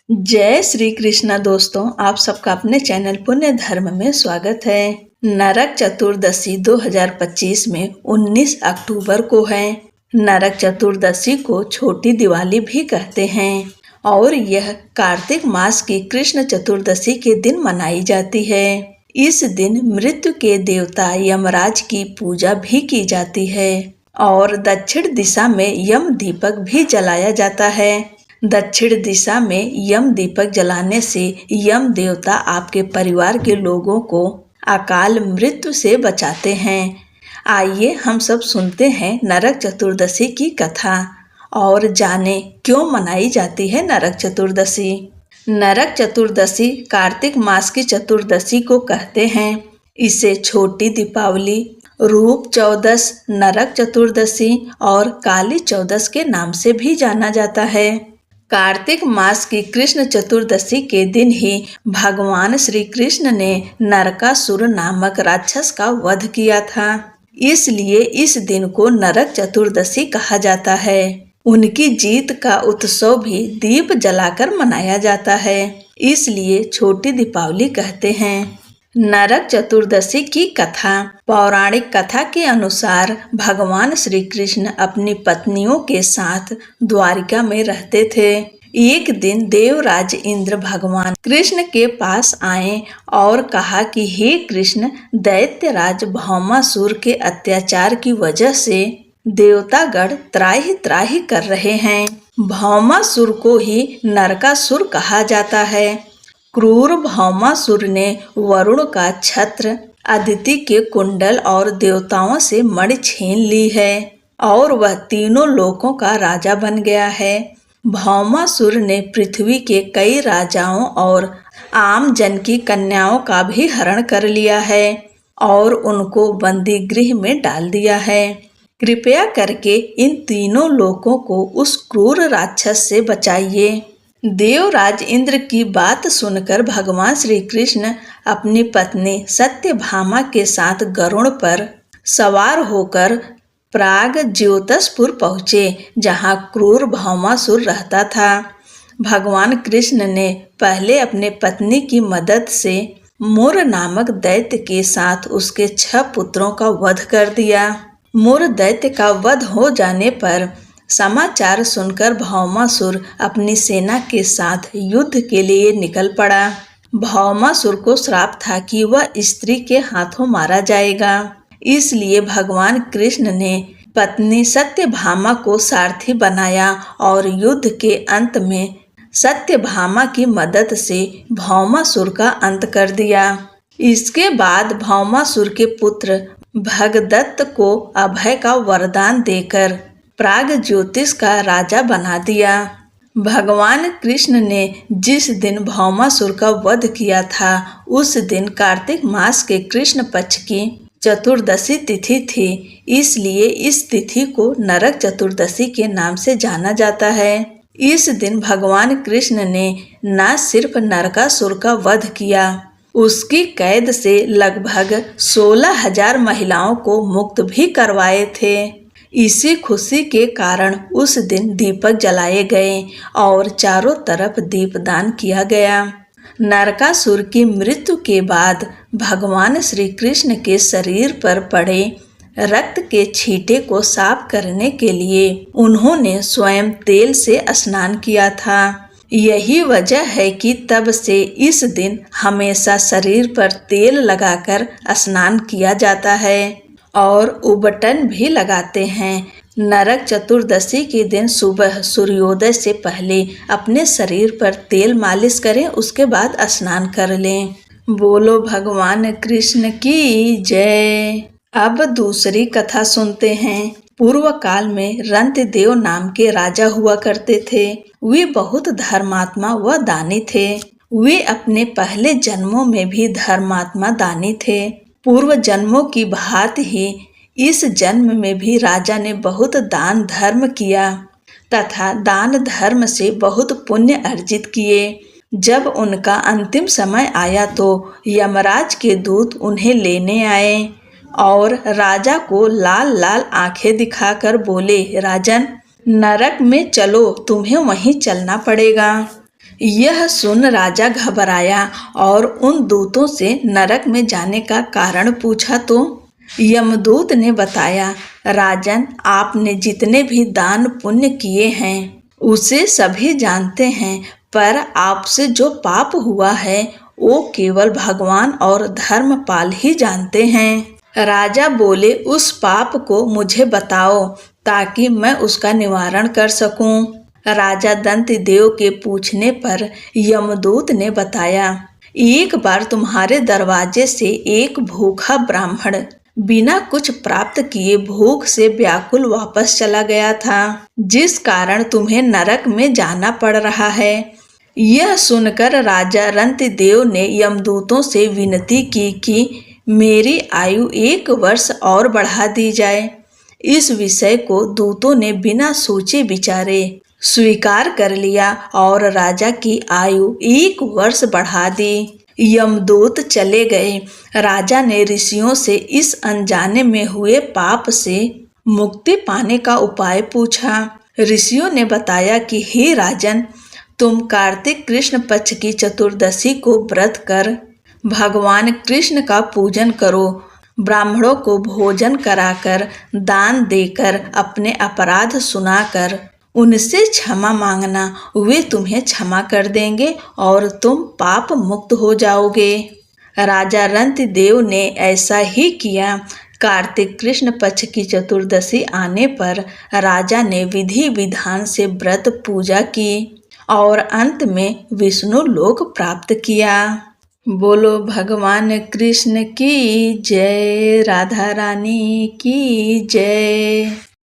जय श्री कृष्ण दोस्तों, आप सबका अपने चैनल पुण्य धर्म में स्वागत है। नरक चतुर्दशी 2025 में 19 अक्टूबर को है। नरक चतुर्दशी को छोटी दिवाली भी कहते हैं और यह कार्तिक मास की कृष्ण चतुर्दशी के दिन मनाई जाती है। इस दिन मृत्यु के देवता यमराज की पूजा भी की जाती है और दक्षिण दिशा में यम दीपक भी जलाया जाता है। दक्षिण दिशा में यम दीपक जलाने से यम देवता आपके परिवार के लोगों को अकाल मृत्यु से बचाते हैं। आइए हम सब सुनते हैं नरक चतुर्दशी की कथा और जाने क्यों मनाई जाती है नरक चतुर्दशी। नरक चतुर्दशी कार्तिक मास की चतुर्दशी को कहते हैं। इसे छोटी दीपावली, रूप चौदस, नरक चतुर्दशी और काली चौदस के नाम से भी जाना जाता है। कार्तिक मास की कृष्ण चतुर्दशी के दिन ही भगवान श्री कृष्ण ने नरकासुर नामक राक्षस का वध किया था। इसलिए इस दिन को नरक चतुर्दशी कहा जाता है। उनकी जीत का उत्सव भी दीप जलाकर मनाया जाता है, इसलिए छोटी दीपावली कहते हैं। नरक चतुर्दशी की कथा। पौराणिक कथा के अनुसार भगवान श्री कृष्ण अपनी पत्नियों के साथ द्वारिका में रहते थे। एक दिन देवराज इंद्र भगवान कृष्ण के पास आए और कहा कि हे कृष्ण, दैत्यराज भौमासुर के अत्याचार की वजह से देवतागण त्राहि त्राहि कर रहे हैं। भौमासुर को ही नरकासुर कहा जाता है। क्रूर भौमासुर ने वरुण का छत्र, अदिति के कुंडल और देवताओं से मणि छीन ली है और वह तीनों लोकों का राजा बन गया है। भौमासुर ने पृथ्वी के कई राजाओं और आम जन की कन्याओं का भी हरण कर लिया है और उनको बंदी गृह में डाल दिया है। कृपया करके इन तीनों लोकों को उस क्रूर राक्षस से बचाइए। देवराज इंद्र की बात सुनकर भगवान श्री कृष्ण अपनी पत्नी सत्यभामा के साथ गरुड़ पर सवार होकर प्राग ज्योतिषपुर पहुँचे, जहाँ क्रूर भौमासुर रहता था। भगवान कृष्ण ने पहले अपने पत्नी की मदद से मुर नामक दैत्य के साथ उसके 6 पुत्रों का वध कर दिया। मुर दैत्य का वध हो जाने पर समाचार सुनकर भौमासुर अपनी सेना के साथ युद्ध के लिए निकल पड़ा। भौमासुर को श्राप था कि वह स्त्री के हाथों मारा जाएगा, इसलिए भगवान कृष्ण ने पत्नी सत्यभामा को सारथी बनाया और युद्ध के अंत में सत्यभामा की मदद से भौमासुर का अंत कर दिया। इसके बाद भौमासुर के पुत्र भगदत्त को अभय का वरदान देकर प्राग ज्योतिष का राजा बना दिया। भगवान कृष्ण ने जिस दिन भौमासुर का वध किया था, उस दिन कार्तिक मास के कृष्ण पक्ष की चतुर्दशी तिथि थी, इसलिए इस तिथि को नरक चतुर्दशी के नाम से जाना जाता है। इस दिन भगवान कृष्ण ने न सिर्फ नरकासुर का वध किया, उसकी कैद से लगभग 16,000 महिलाओं को मुक्त भी करवाए थे। इसी खुशी के कारण उस दिन दीपक जलाए गए और चारों तरफ दीपदान किया गया। नरकासुर की मृत्यु के बाद भगवान श्री कृष्ण के शरीर पर पड़े रक्त के छींटे को साफ करने के लिए उन्होंने स्वयं तेल से स्नान किया था। यही वजह है कि तब से इस दिन हमेशा शरीर पर तेल लगाकर स्नान किया जाता है और उबटन भी लगाते हैं। नरक चतुर्दशी के दिन सुबह सूर्योदय से पहले अपने शरीर पर तेल मालिश करें, उसके बाद स्नान कर लें। बोलो भगवान कृष्ण की जय। अब दूसरी कथा सुनते हैं। पूर्व काल में रंतदेव नाम के राजा हुआ करते थे। वे बहुत धर्मात्मा व दानी थे। वे अपने पहले जन्मों में भी धर्मात्मा दानी थे। पूर्व जन्मों की भांति ही इस जन्म में भी राजा ने बहुत दान धर्म किया तथा दान धर्म से बहुत पुण्य अर्जित किए। जब उनका अंतिम समय आया तो यमराज के दूत उन्हें लेने आए और राजा को लाल लाल आंखें दिखाकर बोले, राजन, नरक में चलो, तुम्हें वहीं चलना पड़ेगा। यह सुन राजा घबराया और उन दूतों से नरक में जाने का कारण पूछा तो यमदूत ने बताया, राजन, आपने जितने भी दान पुण्य किए हैं उसे सभी जानते हैं, पर आपसे जो पाप हुआ है वो केवल भगवान और धर्मपाल ही जानते हैं। राजा बोले, उस पाप को मुझे बताओ ताकि मैं उसका निवारण कर सकूं। राजा दंतदेव के पूछने पर यमदूत ने बताया, एक बार तुम्हारे दरवाजे से एक भूखा ब्राह्मण बिना कुछ प्राप्त किए भूख से व्याकुल वापस चला गया था, जिस कारण तुम्हें नरक में जाना पड़ रहा है। यह सुनकर राजा रंतिदेव ने यमदूतों से विनती की कि मेरी आयु 1 वर्ष और बढ़ा दी जाए। इस विषय को दूतों ने बिना सोचे विचारे स्वीकार कर लिया और राजा की आयु 1 वर्ष बढ़ा दी। यमदूत चले गए। राजा ने ऋषियों से इस अनजाने में हुए पाप से मुक्ति पाने का उपाय पूछा। ऋषियों ने बताया कि हे राजन, तुम कार्तिक कृष्ण पक्ष की चतुर्दशी को व्रत कर भगवान कृष्ण का पूजन करो, ब्राह्मणों को भोजन कराकर, दान देकर, अपने अपराध सुनाकर उनसे क्षमा मांगना, वे तुम्हें क्षमा कर देंगे और तुम पाप मुक्त हो जाओगे। राजा रंतिदेव ने ऐसा ही किया। कार्तिक कृष्ण पक्ष की चतुर्दशी आने पर राजा ने विधि विधान से व्रत पूजा की और अंत में विष्णु लोक प्राप्त किया। बोलो भगवान कृष्ण की जय, राधा रानी की जय।